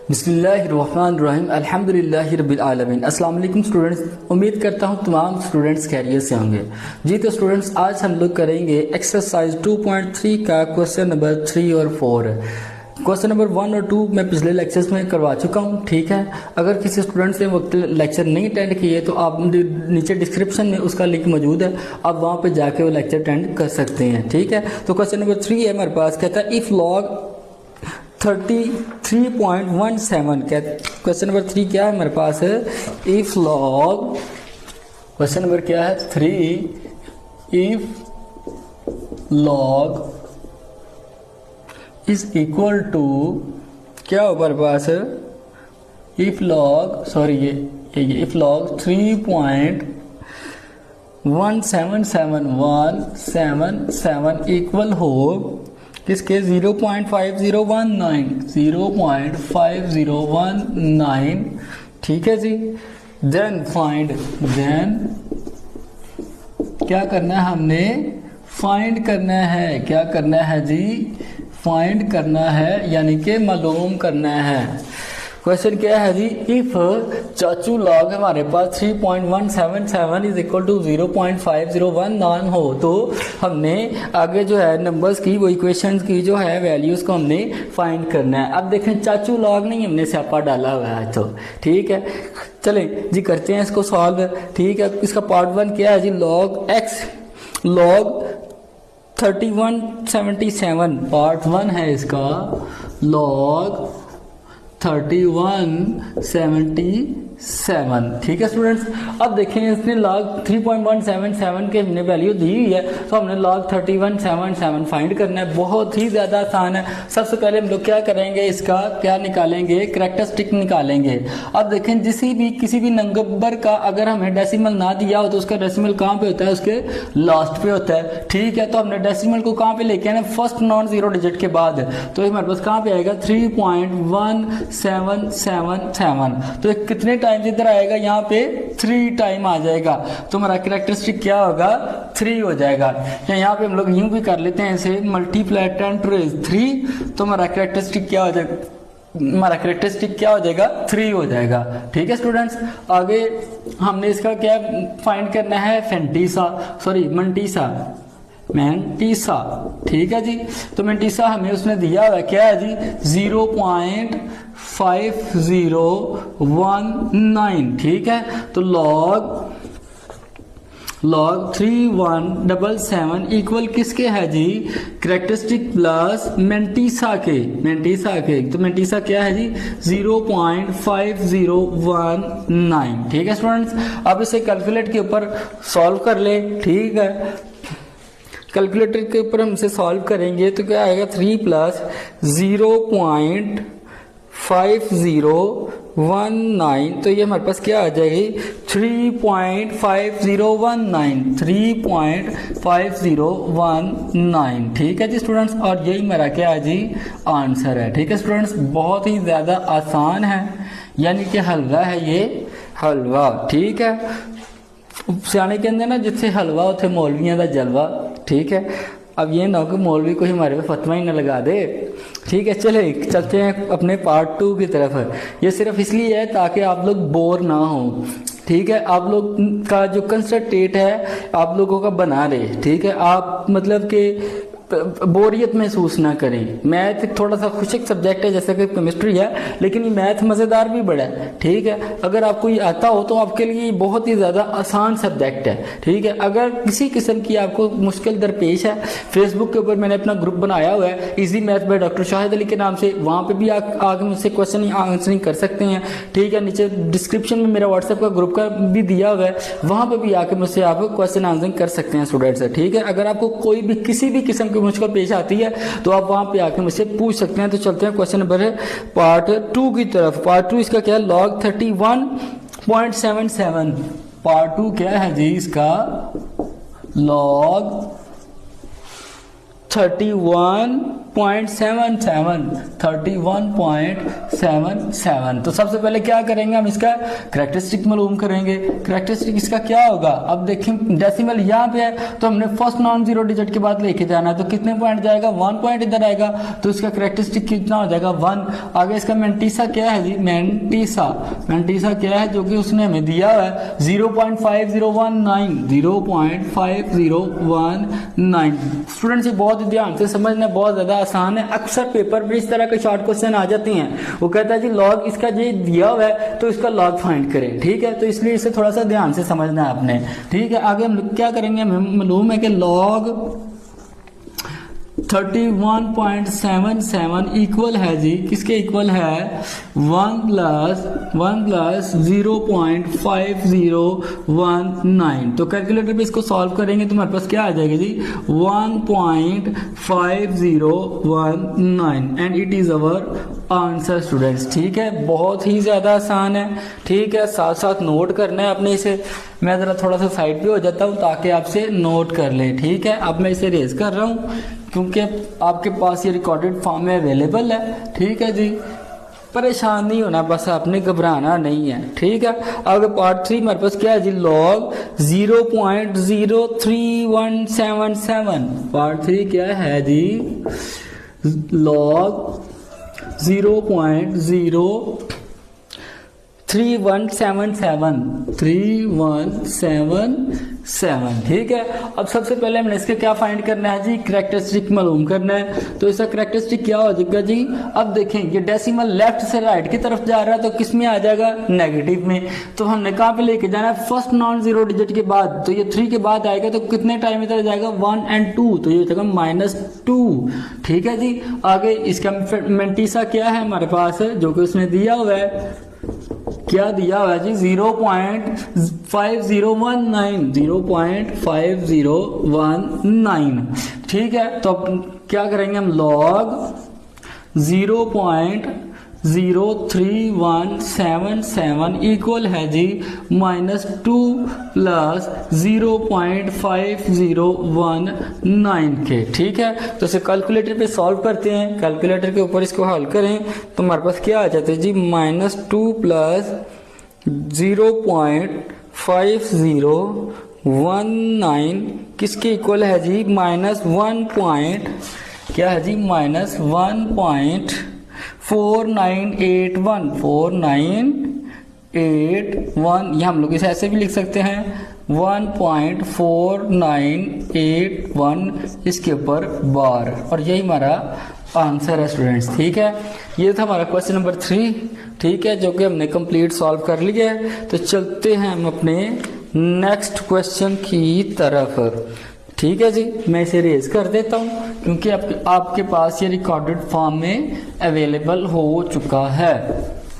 बिस्मिल्लाहिर्रहमानिर्रहीम अल्हम्दुलिल्लाहि रब्बिल आलमीन। अस्सलाम वालेकुम स्टूडेंट्स, उम्मीद करता हूँ तमाम स्टूडेंट्स खैरियत से होंगे। जी तो स्टूडेंट्स, आज हम लोग करेंगे एक्सरसाइज 2.3 का क्वेश्चन नंबर 3 और 4। क्वेश्चन नंबर 1 और 2 मैं पिछले लेक्चर्स में करवा चुका हूँ, ठीक है। अगर किसी स्टूडेंट्स ने वक्त लेक्चर नहीं अटेंड किए तो आप नीचे डिस्क्रिप्शन में उसका लिंक मौजूद है, आप वहाँ पे जाके वो लेक्चर अटेंड कर सकते हैं, ठीक है। तो क्वेश्चन नंबर 3 है हमारे पास, कहता है इफ लॉग 33.17 क्वेश्चन नंबर 3 क्या है हमारे पास है, इफ लॉग, क्वेश्चन नंबर क्या है 3, if log is equal to क्या हमारे पास है, if log if log 3.177177 equal हो किसके 0.5019, ठीक है जी। देन क्या करना है, हमने फाइंड करना है, क्या करना है जी, फाइंड करना है यानी कि मालूम करना है। क्वेश्चन क्या है जी, इफ चाचू लॉग हमारे पास 3.177 इज इक्वल टू 0.5019 हो तो हमने आगे जो है नंबर्स की, वो इक्वेशंस की जो है वैल्यूज को हमने फाइंड करना है। अब देखें चाचू लॉग नहीं हमने स्यापा डाला हुआ है, तो ठीक है चलें जी करते हैं इसको सॉल्व, ठीक है। इसका पार्ट 1 क्या है जी, लॉग एक्स, लॉग 3177 पार्ट 1 है इसका, लॉग 3177, ठीक है स्टूडेंट्स। अब देखें इसने लॉग 3.177 के हमने वैल्यू दी हुई है, तो हमने लॉग 3177 फाइंड करना है। बहुत ही ज़्यादा आसान है। सबसे पहले हम लोग क्या करेंगे, इसका क्या निकालेंगे, कैरेक्टरिस्टिक निकालेंगे। अब देखें किसी भी नंबर का अगर हमें डेसिमल ना दिया हो तो उसका डेसिमल कहाँ पे होता है, उसके लास्ट पे होता है, ठीक है। तो हमने डेसिमल को कहाँ पे लेके आना, फर्स्ट नॉन जीरो डिजिट के बाद, तो हमारे पास कहाँ पे आएगा 3.1777। तो कितने टाइम्स इधर आएगा, यहाँ पे 3 टाइम आ जाएगा, तो हमारा कैरेक्टरिस्टिक क्या होगा 3 हो जाएगा। या यहाँ पे हम लोग यूं भी कर लेते हैं ऐसे, मल्टीप्लाई 10 टू 3, तो हमारा कैरेक्टरिस्टिक क्या हो जाएगा, हमारा कैरेक्टरिस्टिक क्या हो जाएगा 3 हो जाएगा, ठीक है स्टूडेंट्स। आगे हमने इसका क्या फाइंड करना है, मैंटीसा, ठीक है जी। तो मैंटीसा हमें उसने दिया हुआ क्या है जी 0.5019, ठीक है। तो लॉग 3177 इक्वल किसके है जी, कैरेक्टरिस्टिक प्लस मैंटीसा के, तो मैंटीसा क्या है जी 0.5019, ठीक है स्टूडेंट्स। अब इसे कैलकुलेट के ऊपर सॉल्व कर ले, ठीक है। कैलकुलेटर के ऊपर हम इसे सॉल्व करेंगे तो क्या आएगा 3 प्लस 0.5019, तो ये हमारे पास क्या आ जाएगी 3.5019, ठीक है जी स्टूडेंट्स। और यही मेरा क्या है जी आंसर है, ठीक है स्टूडेंट्स। बहुत ही ज्यादा आसान है, यानी कि हलवा है ये, हलवा, ठीक है। सियाने के अंदर ना जिथे हलवा उथे मौलवियों का जलवा, ठीक है। अब ये ना हो कि मौलवी कोई हमारे पे फतवा ही ना लगा दे, ठीक है। चलते हैं अपने पार्ट 2 की तरफ। ये सिर्फ इसलिए है ताकि आप लोग बोर ना हो, ठीक है। आप लोग का जो कंसंट्रेट है आप लोगों का बना रहे, ठीक है। आप मतलब कि बोरियत महसूस ना करें। मैथ थोड़ा सा खुशक सब्जेक्ट है जैसे कि केमिस्ट्री है, लेकिन ये मैथ मज़ेदार भी बड़ा है, ठीक है। अगर आपको ये आता हो तो आपके लिए बहुत ही ज़्यादा आसान सब्जेक्ट है, ठीक है। अगर किसी किस्म की आपको मुश्किल दरपेश है, फेसबुक के ऊपर मैंने अपना ग्रुप बनाया हुआ है easy math by doctor Shahid Ali के नाम से, वहाँ पे भी आगे मुझसे क्वेश्चन आंसरिंग कर सकते हैं, ठीक है। नीचे डिस्क्रिप्शन में मेरा व्हाट्सएप का ग्रुप का भी दिया हुआ है, वहाँ पर भी आके मुझसे आप क्वेश्चन आंसरिंग कर सकते हैं स्टूडेंट्स, ठीक है। अगर आपको कोई भी किसी भी किस्म मुश्किल पेश आती है तो आप वहां पे आके मुझसे पूछ सकते हैं। तो चलते हैं क्वेश्चन नंबर पार्ट 2 की तरफ। पार्ट 2 इसका क्या है, लॉग 31.77, पार्ट 2 क्या है जी इसका, लॉग 31.77 तो सबसे पहले क्या करेंगे, हम इसका कैरेक्टरिस्टिक मालूम करेंगे। कैरेक्टरिस्टिक इसका क्या होगा, अब देखें डेसिमल यहाँ पे है तो हमने फर्स्ट नॉन जीरो डिजिट के बाद लेके जाना है, तो कितने पॉइंट जाएगा, 1 पॉइंट इधर आएगा, तो इसका कैरेक्टरिस्टिक कितना हो जाएगा 1। आगे इसका मेंटिसा क्या है जी, मेंटिसा क्या है जो कि उसने हमें दिया हुआ है 0.5019। स्टूडेंट्स ये बहुत ध्यान से समझना, बहुत ज्यादा आसान है। अक्सर पेपर में इस तरह के शॉर्ट क्वेश्चन आ जाते हैं, वो कहता है जी लॉग इसका ये दिया हुआ है तो इसका लॉग फाइंड करें, ठीक है। तो इसलिए इसे थोड़ा सा ध्यान से समझना है आपने, ठीक है। आगे हम क्या करेंगे, हमें मालूम है कि लॉग 31.77 इक्वल है जी, किसके इक्वल है 1 प्लस 0.5019। तो कैलकुलेटर पे इसको सॉल्व करेंगे तो हमारे पास क्या आ जाएगा जी 1.5019 and it is our answer students, ठीक है। बहुत ही ज्यादा आसान है, ठीक है। साथ साथ नोट करना है आपने इसे। मैं जरा थोड़ा सा साइड पे हो जाता हूँ ताकि आपसे नोट कर ले, ठीक है। अब मैं इसे रेज कर रहा हूँ क्योंकि आपके पास ये रिकॉर्डेड फॉर्म में अवेलेबल है, ठीक है जी। परेशान नहीं होना, बस आपने घबराना नहीं है, ठीक है। आगे पार्ट 3 हमारे पास क्या है जी, लॉग 0.03177। पार्ट 3 क्या है जी, लॉग 0.03177 ठीक है। अब सबसे पहले हमने इसके क्या फाइंड करना है जी, कैरेक्टरिस्टिक मालूम करना है। तो इसका कैरेक्टरिस्टिक क्या हो जाएगा जी, अब देखें ये डेसिमल लेफ्ट से राइट की तरफ जा रहा है तो किस में आ जाएगा, नेगेटिव में। तो हमने कहाँ पे लेके जाना है, फर्स्ट नॉन जीरो डिजिट के बाद, तो ये 3 के बाद आएगा तो कितने टाइम इधर जाएगा 1 और 2, तो ये हो जाएगा -2, ठीक है जी। आगे इसका मेंटिसा क्या है हमारे पास, जो कि उसने दिया हुआ है, क्या दिया हुआ है जी 0.5019, ठीक है। तो अब क्या करेंगे हम, लॉग 0.03177 इक्वल है जी -2 प्लस 0.5019 के, ठीक है। तो इसे कैलकुलेटर पे सॉल्व करते हैं, कैलकुलेटर के ऊपर इसको हल करें तो हमारे पास क्या आ जाता है जी -2 प्लस 0.5019 किसके इक्वल है जी -1 पॉइंट क्या है जी -1.4981 ये हम लोग इसे ऐसे भी लिख सकते हैं 1.4981 इसके ऊपर बार, और यही हमारा आंसर है स्टूडेंट्स, ठीक है। ये था हमारा क्वेश्चन नंबर 3, ठीक है, जो कि हमने कंप्लीट सॉल्व कर लिया है। तो चलते हैं हम अपने नेक्स्ट क्वेश्चन की तरफ, ठीक है जी। मैं इसे रेज कर देता हूं क्योंकि आपके पास ये रिकॉर्डेड फॉर्म में अवेलेबल हो चुका है,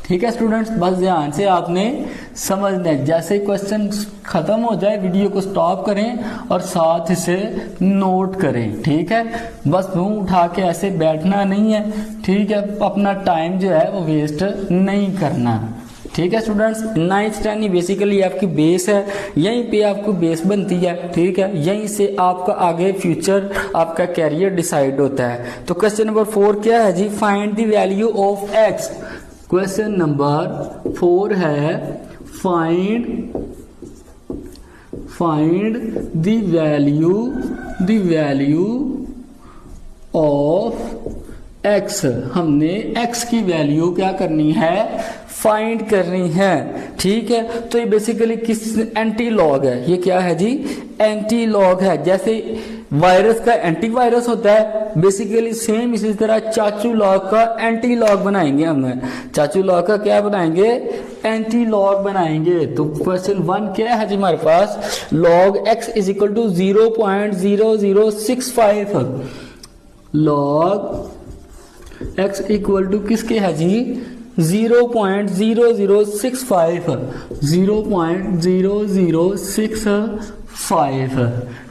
ठीक है स्टूडेंट्स। बस ध्यान से आपने समझना है, जैसे क्वेश्चन खत्म हो जाए वीडियो को स्टॉप करें और साथ इसे नोट करें, ठीक है। बस मुंह उठा के ऐसे बैठना नहीं है, ठीक है। अपना टाइम जो है वो वेस्ट नहीं करना, ठीक है स्टूडेंट्स। 9th 10th बेसिकली आपकी बेस है, यहीं पे आपको बेस बनती है, ठीक है। यहीं से आपका आगे फ्यूचर आपका कैरियर डिसाइड होता है। तो क्वेश्चन नंबर 4 क्या है जी, find the value of X. Question number 4 है find the value of X. हमने एक्स की वैल्यू क्या करनी है, फाइंड करनी है, ठीक है। तो ये बेसिकली किस एंटी लॉग है, ये क्या है जी एंटी लॉग है। जैसे वायरस का एंटीवायरस होता है, बेसिकली सेम इसी तरह चाचू लॉग का एंटी लॉग बनाएंगे हम। चाचू लॉग का क्या बनाएंगे, एंटी लॉग बनाएंगे। तो क्वेश्चन 1 क्या है जी हमारे पास, log x is equal to 0.0065। Log x equal to किसके है जी 0.0065 5।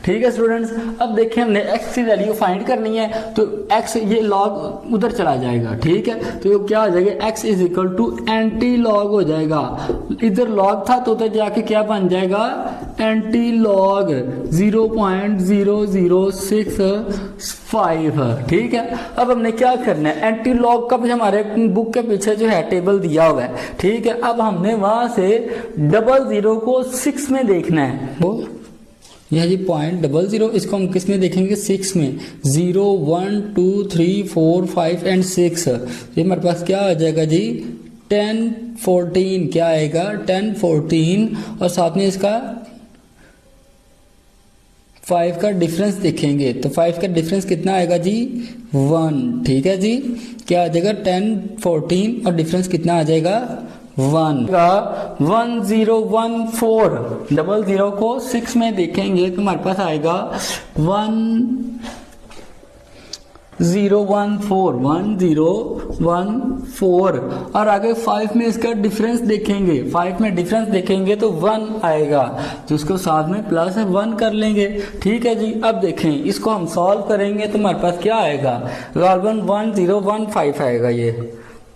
ठीक है स्टूडेंट्स, अब देखिए हमने x की वैल्यू फाइंड करनी है, तो x ये लॉग उधर चला जाएगा। ठीक है, तो ये क्या हो जाएगा, x is equal to anti log हो जाएगा। इधर लॉग था तो उधर जाके क्या बन जाएगा, एंटी लॉग 0.0065। ठीक है, अब हमने क्या करना है, एंटी लॉग का भी हमारे बुक के पीछे जो है टेबल दिया हुआ है। ठीक है, अब हमने वहां से 00 को 6 में देखना है। वो यह जी 0.00, इसको हम किस में देखेंगे, 6 में। 0 1 2 3 4 5 एंड 6, ये हमारे पास क्या आ जाएगा जी, 10 14। क्या आएगा, 10 14, और साथ में इसका 5 का डिफरेंस देखेंगे, तो 5 का डिफरेंस कितना आएगा जी, 1। ठीक है जी, क्या आ जाएगा, 10 14 और डिफरेंस कितना आ जाएगा, 1 का 1014। 00 को 6 में देखेंगे तो हमारे पास आएगा 1014 और आगे 5 में इसका डिफरेंस देखेंगे, 5 में डिफरेंस देखेंगे तो 1 आएगा, तो उसको साथ में प्लस 1 कर लेंगे। ठीक है जी, अब देखें इसको हम सॉल्व करेंगे तो हमारे पास क्या आएगा, 1015 आएगा। ये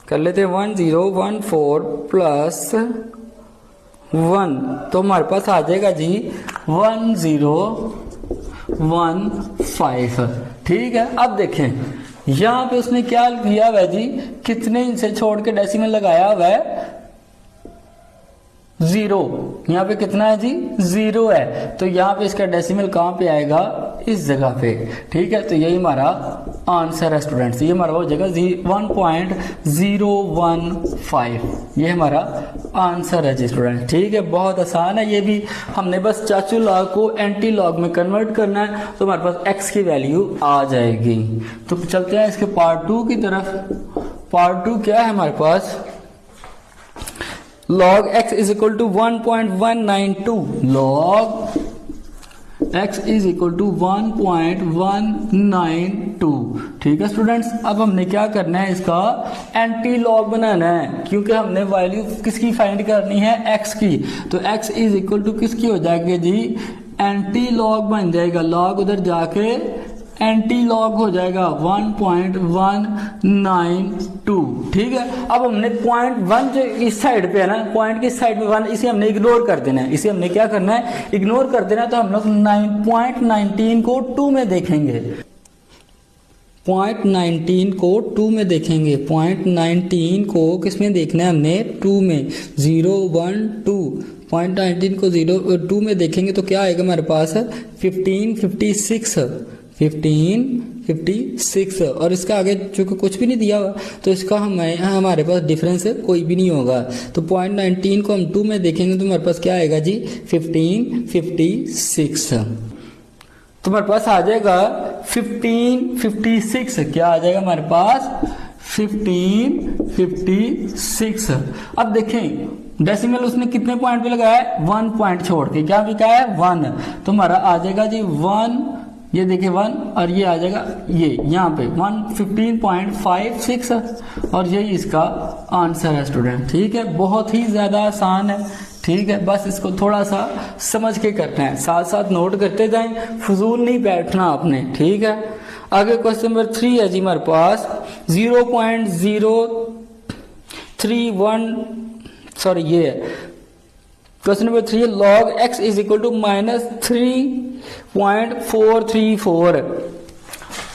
कर लेते हैं 1014 प्लस 1, तो हमारे पास आ जाएगा जी 1015। ठीक है, अब देखें यहाँ पे उसने क्या किया हुआ है जी, कितने इनसे छोड़ के डेसिमल लगाया हुआ है, 0। यहाँ पे कितना है जी, 0 है, तो यहाँ पे इसका डेसिमल कहाँ पे आएगा, इस जगह पे। ठीक है, तो यही हमारा आंसर है स्टूडेंट्स, ये हमारा हो जाएगा 1.015, ये हमारा आंसर है जी स्टूडेंट। ठीक है, बहुत आसान है ये भी, हमने बस चाचू लॉग को एंटी लॉग में कन्वर्ट करना है, तो हमारे पास x की वैल्यू आ जाएगी। तो चलते हैं इसके पार्ट 2 की तरफ। पार्ट 2 क्या है हमारे पास, log x is equal to 1.192, log x is equal to 1.192। ठीक है स्टूडेंट्स, अब हमने क्या करना है, इसका एंटी लॉग बनाना है, क्योंकि हमने वैल्यू किसकी फाइंड करनी है, x की। तो x इज इक्वल टू किसकी हो जाएगी जी, एंटी लॉग बन जाएगा, लॉग उधर जाके एंटी लॉग हो जाएगा 1.192। ठीक है, अब हमने 0.1 जो इस साइड पे है ना, पॉइंट की साइड में 1, इसे हमने इग्नोर कर देना है, इसे हमने क्या करना है, इग्नोर कर देना है। तो हम लोग 0.19 को 2 में देखेंगे, 0.19 को 2 में देखेंगे, 0.19 को किस में देखना है हमने, 2 में। 0 1 2, 0.19 को 2 में देखेंगे तो क्या आएगा हमारे पास, 1556, और इसका आगे चूंकि कुछ भी नहीं दिया हुआ तो इसका हमारे पास डिफरेंस कोई भी नहीं होगा। तो 0.19 को हम 2 में देखेंगे तो हमारे पास क्या आएगा जी, 1556। तो हमारे पास आ जाएगा 1556। क्या आ जाएगा हमारे पास, 1556। अब देखें डेसिमल उसने कितने पॉइंट पे लगाया है, 1 पॉइंट छोड़ के, क्या भी कहा है, 1। तो हमारा आ जाएगा जी 1, ये देखिए 1, और ये आ जाएगा ये यहाँ पे 115.56, और यही इसका आंसर है स्टूडेंट। ठीक है, बहुत ही ज्यादा आसान है। ठीक है, बस इसको थोड़ा सा समझ के करना है, साथ साथ नोट करते जाएं, फजूल नहीं बैठना आपने। ठीक है, आगे क्वेश्चन नंबर 3 है जी हमारे पास 0.031, सॉरी ये है question number 3, log x is equal to -3.434।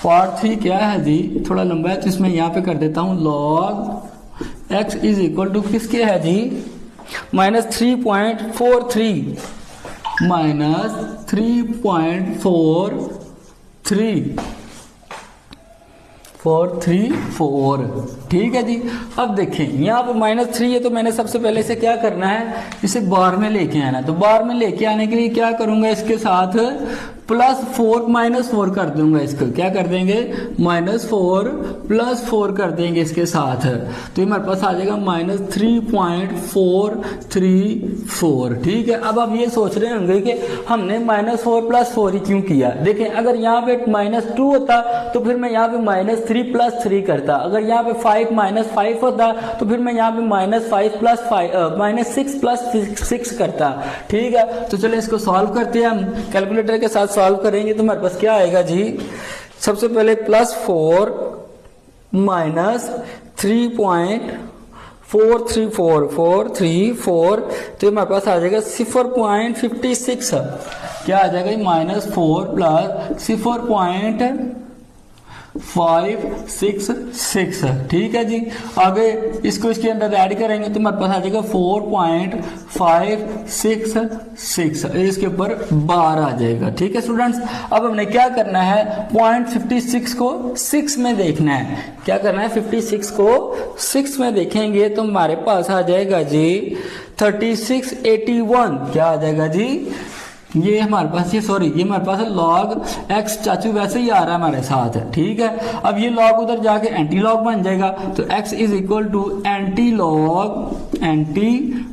Part 3 क्या है जी, थोड़ा लंबा है तो इसमें यहाँ पे कर देता हूँ, log x is equal to किसके है जी, -3.43, -3.434। ठीक है जी, अब देखें यहाँ पे -3 है तो मैंने सबसे पहले इसे क्या करना है, इसे बार में लेके आना है। तो बार में लेके आने के लिए क्या करूंगा, इसके साथ +4 -4 कर दूंगा इसको, क्या कर देंगे -4 +4 कर देंगे इसके साथ, तो ये हमारे पास आ जाएगा -3.434। ठीक है, अब आप ये सोच रहे होंगे कि हमने -4 +4 ही क्यों किया। देखें अगर यहाँ पे -2 होता तो फिर मैं यहाँ पे -3 + 3 करता, अगर यहाँ पे 5 -5 होता तो फिर मैं यहाँ पे -5 + 5 -6 + 6 करता। ठीक है, तो चलिए इसको सॉल्व करते हैं हम, कैलकुलेटर के साथ सॉल्व करेंगे तो हमारे पास क्या आएगा जी। सबसे पहले +4 -3.434 तो हमारे पास आ जाएगा 0.56, क्या आ जाएगा -4 + 0.566। ठीक है जी, आगे इसको इसके अंदर ऐड करेंगे तो हमारे पास आ जाएगा 4.566, इसके ऊपर बार आ जाएगा। ठीक है स्टूडेंट्स, अब हमने क्या करना है 0.56 को 6 में देखना है। क्या करना है 56 को 6 में देखेंगे तो हमारे पास आ जाएगा जी 3681। क्या आ जाएगा जी, ये हमारे पास ये हमारे पास log x, चाचू वैसे ही आ रहा है हमारे साथ। ठीक है, अब ये log उधर जाके एंटी लॉग बन जाएगा, तो x = एंटी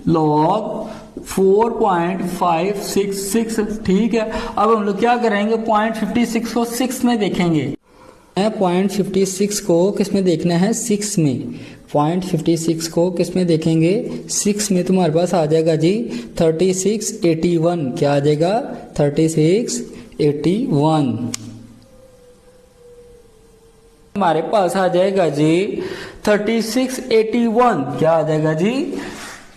लॉग 4.566। ठीक है, अब हम लोग क्या करेंगे 0.56 को 6 में देखेंगे। 0.56 को किस में देखना है 6 में, 0.56 को किस में देखेंगे 6 में, तो हमारे पास आ जाएगा जी 3681। क्या आ जाएगा 3681, हमारे पास आ जाएगा जी 3681। क्या आ जाएगा जी,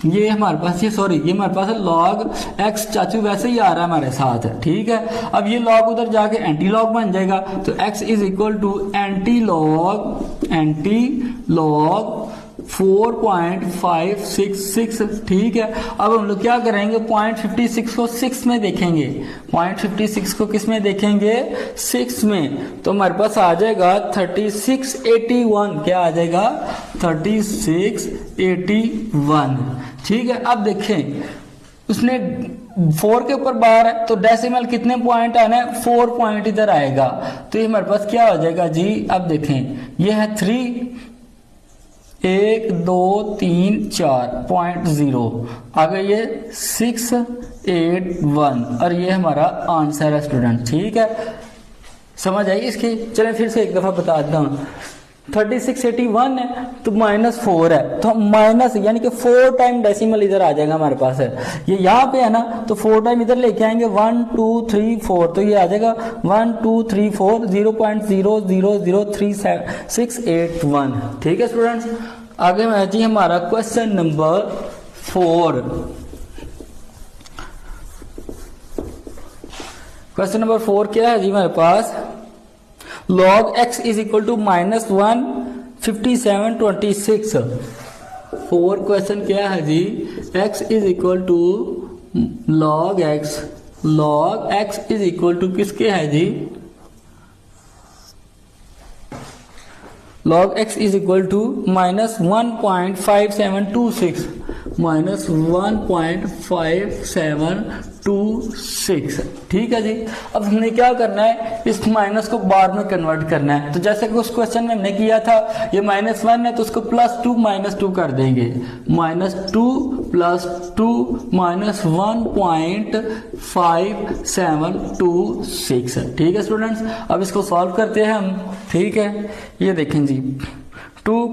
ये हमारे पास ये हमारे पास log x, चाचू वैसे ही आ रहा है हमारे साथ। ठीक है, अब ये log उधर जाके एंटी लॉग बन जाएगा, तो x = एंटी लॉग 4.566। ठीक है, अब हम लोग क्या करेंगे 0.56 को 6 में देखेंगे। 0.56 को किस में देखेंगे 6 में, तो हमारे पास आ जाएगा 3681। क्या आ जाएगा 3681। ठीक है, अब देखें उसने 4 के ऊपर बार है तो डेसिमल कितने पॉइंट आना है 4 पॉइंट इधर आएगा, तो ये हमारे पास क्या हो जाएगा जी। अब देखें ये है 3 1 2 3 4.0, आगे ये 681 और ये हमारा आंसर है स्टूडेंट। ठीक है, समझ आई इसकी। चलें फिर से एक दफा बताता हूँ, 3681 है तो -4 है, तो माइनस यानी कि 4 टाइम डेसिमल इधर आ जाएगा हमारे पास है, ये यहाँ पे है ना, तो 4 टाइम इधर लेके आएंगे 1 2 3 4, तो ये आ जाएगा 1 2 3 4 0.00037681। ठीक है स्टूडेंट्स, आगे है जी हमारा क्वेश्चन नंबर 4। क्वेश्चन नंबर 4 क्या है जी हमारे पास, log x = -15726। 4 क्वेश्चन क्या है जी, x = log x = किसके है जी, log x = -1.5726 -1.5726। ठीक है जी, अब हमने क्या करना है इस माइनस को बार में कन्वर्ट करना है, तो जैसे कि उस क्वेश्चन में हमने किया था, ये -1 है तो उसको +2 -2 कर देंगे, -2 + 2 -1.5726। ठीक है स्टूडेंट्स, अब इसको सॉल्व करते हैं हम। ठीक है, ये देखें जी 2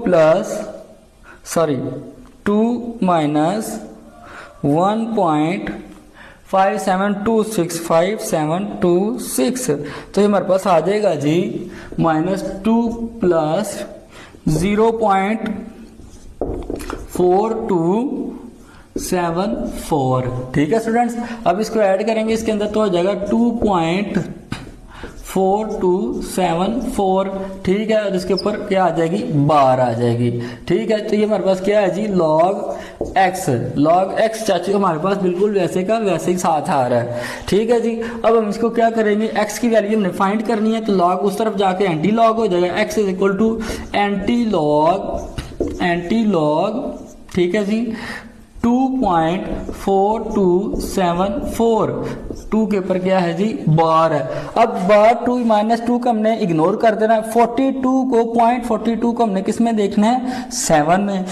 -5726 तो ये हमारे पास आ जाएगा जी -2 + 0.4274। ठीक है स्टूडेंट्स, अब इसको ऐड करेंगे इसके अंदर तो हो जाएगा 2.4274। ठीक है, और इसके ऊपर क्या आ जाएगी बार आ जाएगी। ठीक है, तो ये हमारे पास क्या है जी log x चाचू हमारे पास बिल्कुल वैसे का वैसे ही साथ आ रहा है। ठीक है जी, अब हम इसको क्या करेंगे, x की वैल्यू हमने फाइंड करनी है, तो log उस तरफ जाके एंटी लॉग हो जाएगा, x = एंटी लॉग। ठीक है जी 2.4274 2 के ऊपर क्या है जी बार है। अब बार 2 माइनस 2 को हमने इग्नोर कर देना है। 42 को 0.42 को हमने किस में देखना है 7 में।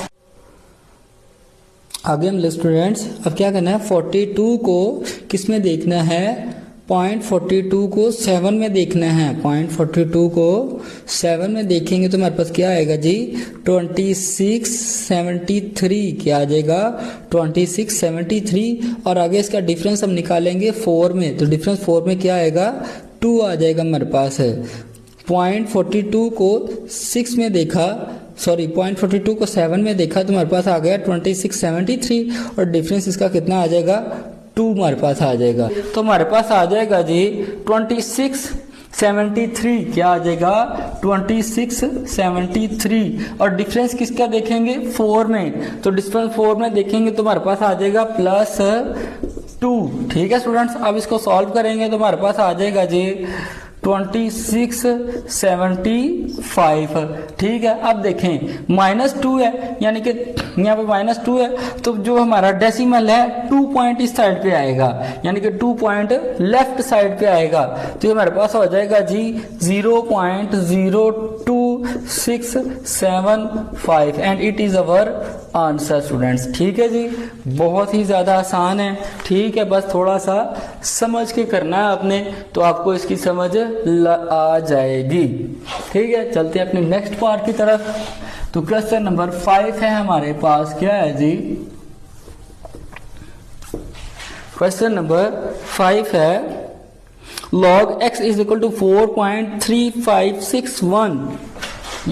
आगे हम स्टूडेंट्स अब क्या करना है 42 को किस में देखना है 0.42 को 7 में देखना है। 0.42 को 7 में देखेंगे तो हमारे पास क्या आएगा जी 2673 क्या आ जाएगा 2673 और आगे इसका डिफरेंस हम निकालेंगे 4 में तो डिफरेंस 4 में क्या आएगा 2 आ जाएगा हमारे पास है। 0.42 को 6 में देखा 0.42 को 7 में देखा तो हमारे पास आ गया 2673 और डिफरेंस इसका कितना आ जाएगा 2 हमारे पास आ जाएगा। तो हमारे पास आ जाएगा जी 2673 क्या आ जाएगा 2673 और डिफरेंस किसका देखेंगे 4 में तो डिफरेंस 4 में देखेंगे तो हमारे पास आ जाएगा +2। ठीक है स्टूडेंट्स, अब इसको सॉल्व करेंगे तो हमारे पास आ जाएगा जी 2675। ठीक है, अब देखें -2 है यानी कि यहाँ पे -2 है तो जो हमारा डेसिमल है 2 पॉइंट इस साइड पे आएगा यानी कि 2 पॉइंट लेफ्ट साइड पे आएगा तो हमारे पास हो जाएगा जी 0.02675 and it is our answer students. ठीक है जी, बहुत ही ज्यादा आसान है। ठीक है, बस थोड़ा सा समझ के करना है आपने तो आपको इसकी समझ आ जाएगी। ठीक है, चलते हैं अपने नेक्स्ट पार्ट की तरफ। तो क्वेश्चन नंबर 5 है हमारे पास, क्या है जी क्वेश्चन नंबर 5 है log x is equal to 4.3561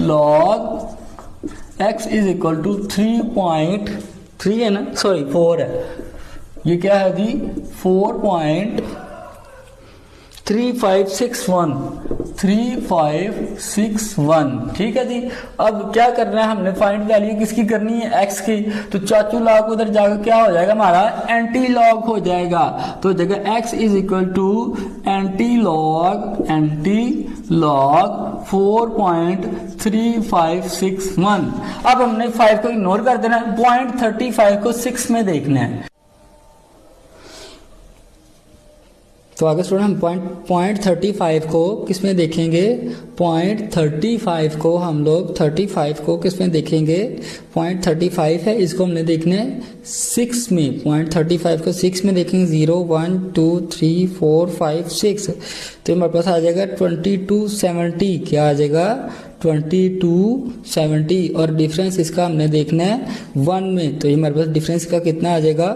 log x is equal to 3.3 है ना 4 है, ये क्या है जी 4.3561 ठीक है जी। अब क्या करना है हमने फाइंड वैल्यू किसकी करनी है x की तो चाचू लॉग उधर जाकर क्या हो जाएगा हमारा एंटी लॉग हो जाएगा तो जगह x is equal to anti log 4.3561। अब हमने 5 को इग्नोर कर देना है 0.35 को 6 में देखना है तो आगे स्टूडेंट हम 0.35 को किस में देखेंगे 0.35 को हम लोग 35 को किस में देखेंगे 0.35 है इसको हमने देखना है 6 में 0.35 को 6 में देखेंगे 0 1 2 3 4 5 6 तो हमारे पास आ जाएगा 2270 क्या आ जाएगा 2270 और डिफरेंस इसका हमने देखना है 1 में तो ये हमारे पास डिफरेंस का कितना आ जाएगा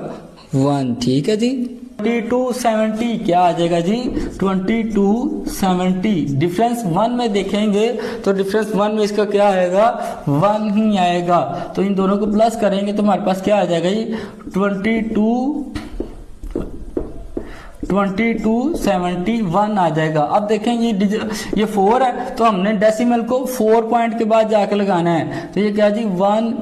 1। ठीक है जी 2270 क्या आ जाएगा जी 2270 डिफरेंस 1 में देखेंगे तो डिफरेंस 1 में इसका क्या आएगा 1 ही आएगा तो इन दोनों को प्लस करेंगे तो हमारे पास क्या आ जाएगा जी 2271 आ जाएगा। अब देखेंगे ये 4 है तो हमने डेसिमल को 4 पॉइंट के बाद जाकर लगाना है तो ये क्या जी 1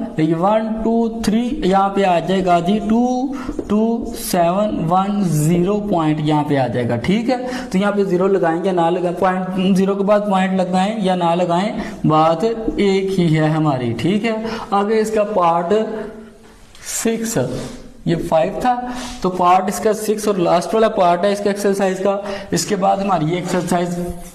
2 3 यहाँ पे आ जाएगा जी 22710 पॉइंट यहाँ पे आ जाएगा। ठीक है, तो यहाँ पे 0 लगाएंगे या ना लगाएं पॉइंट 0 के बाद पॉइंट लगाएं या ना लगाएं बात एक ही है हमारी। ठीक है, आगे इसका पार्ट 6 ये 5 था तो पार्ट इसका 6 और लास्ट वाला पार्ट है इसका एक्सरसाइज का। इसके बाद हमारी ये एक्सरसाइज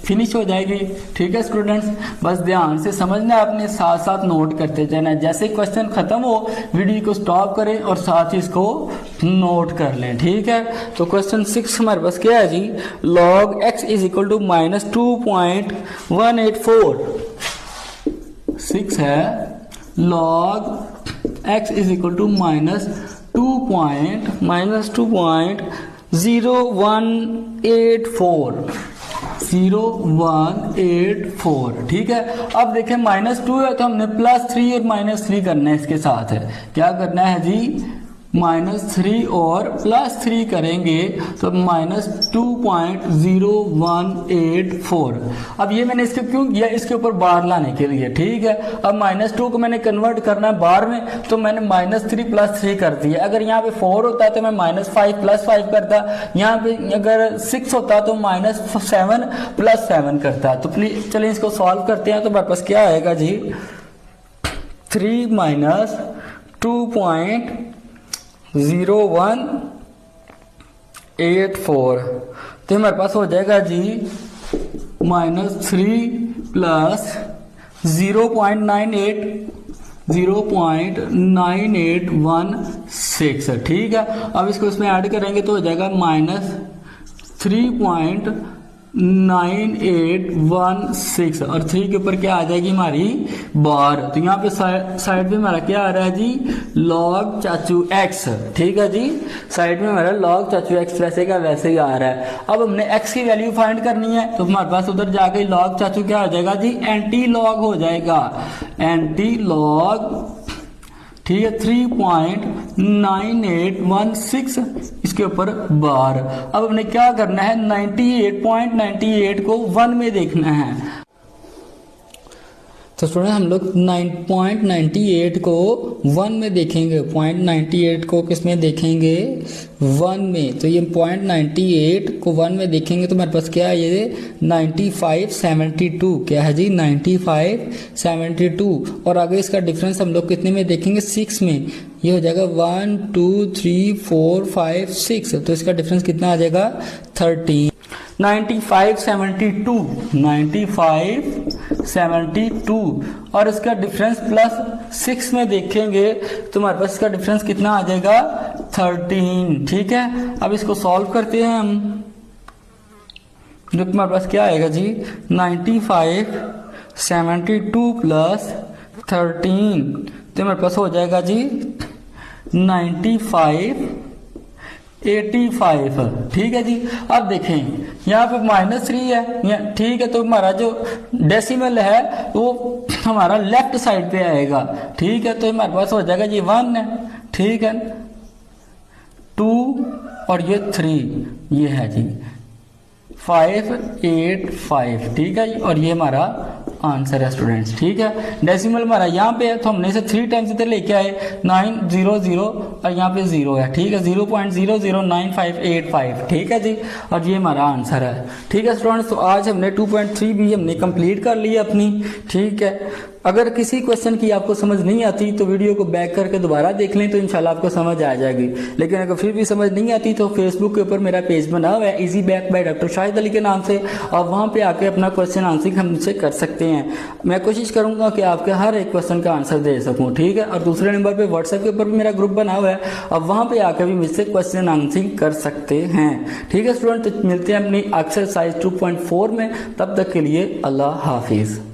फिनिश हो जाएगी। ठीक है स्टूडेंट्स, बस ध्यान से समझना है, अपने साथ साथ नोट करते जाना है। जैसे क्वेश्चन खत्म हो वीडियो को स्टॉप करें और साथ ही इसको नोट कर लें। ठीक है, तो क्वेश्चन 6 हमारे पास क्या है जी log x is equal to -2.184 6 है log x is equal to -184 ठीक है। अब देखें -2 है तो हमने +3 और -3 करना है इसके साथ है। क्या करना है जी -3 और +3 करेंगे तो -2.0184। अब ये मैंने इसके क्यों किया इसके ऊपर बार लाने के लिए। ठीक है, अब -2 को मैंने कन्वर्ट करना है बार में तो मैंने -3 +3 कर दिया। अगर यहाँ पे 4 होता तो मैं -5 +5 करता, यहाँ पे अगर 6 होता तो -7 +7 करता। तो प्लीज चलिए इसको सॉल्व करते हैं तो हमारे पास क्या आएगा जी 3 -2.01 84, तो हमारे पास हो जाएगा जी -3 प्लस 0.9816, ठीक है। अब इसको इसमें ऐड करेंगे तो हो जाएगा -3.9816 और 3 के ऊपर क्या आ जाएगी हमारी बार। तो यहाँ पे साइड में हमारा क्या आ रहा है जी, log चाचू x, ठीक है जी। साइड में हमारा log चाचू x वैसे का वैसे ही आ रहा है। अब हमने x की वैल्यू फाइंड करनी है, तो हमारे पास उधर जाके log चाचू क्या हो जाएगा जी, एंटी लॉग हो जाएगा, एंटी लॉग, ठीक है, 3.9816 इसके ऊपर बार। अब हमने क्या करना है, 98.98 को 1 में देखना है। तो स्टूडेंट हम लोग 9.98 को 1 में देखेंगे, 0.98 को किस में देखेंगे, 1 में। तो ये 0.98 को 1 में देखेंगे तो हमारे पास क्या है, ये 9572, क्या है जी, 9572। और आगे इसका डिफरेंस हम लोग कितने में देखेंगे, 6 में। ये हो जाएगा 1 2 3 4 5 6, तो इसका डिफरेंस कितना आ जाएगा, 13। 9572 और इसका डिफरेंस प्लस 6 में देखेंगे तो हमारे पास इसका डिफरेंस कितना आ जाएगा, 13, ठीक है। अब इसको सॉल्व करते हैं हम, जो हमारे पास क्या आएगा जी, 9572 प्लस 13, तो हमारे पास हो जाएगा जी 9585, ठीक है जी। अब देखें यहाँ पे -3 है, ठीक है, तो हमारा जो डेसिमल है वो हमारा लेफ्ट साइड पे आएगा, ठीक है। तो हमारे पास हो जाएगा जी 1 है, ठीक है, 2 और ये 3, ये है जी 585, ठीक है। और ये हमारा आंसर है स्टूडेंट्स, ठीक है। डेसिमल हमारा यहाँ पे है तो हमने इसे 3 टाइम्स इधर लेके आए, 900 और यहाँ पे 0 है, ठीक है, 0.009585, ठीक है जी। और ये हमारा आंसर है, ठीक है स्टूडेंट्स। तो आज हमने 2.3 भी हमने कंप्लीट कर ली अपनी, ठीक है। अगर किसी क्वेश्चन की आपको समझ नहीं आती तो वीडियो को बैक करके दोबारा देख लें, तो इंशाल्लाह आपको समझ आ जाएगी। लेकिन अगर फिर भी समझ नहीं आती तो फेसबुक के ऊपर मेरा पेज बना हुआ है easy back by doctor Shahid Ali के नाम से, और वहाँ पे आके अपना क्वेश्चन आंसर हमसे कर सकते हैं। मैं कोशिश करूंगा कि आपके हर एक क्वेश्चन का आंसर दे सकूं, ठीक है। और दूसरे नंबर पे व्हाट्सएप के ऊपर भी मेरा ग्रुप बना हुआ है, अब वहाँ पे आकर भी मुझसे क्वेश्चन आंसर कर सकते हैं, ठीक है स्टूडेंट। तो मिलते हैं अपनी एक्सरसाइज 2.4 में, तब तक के लिए अल्लाह हाफिज।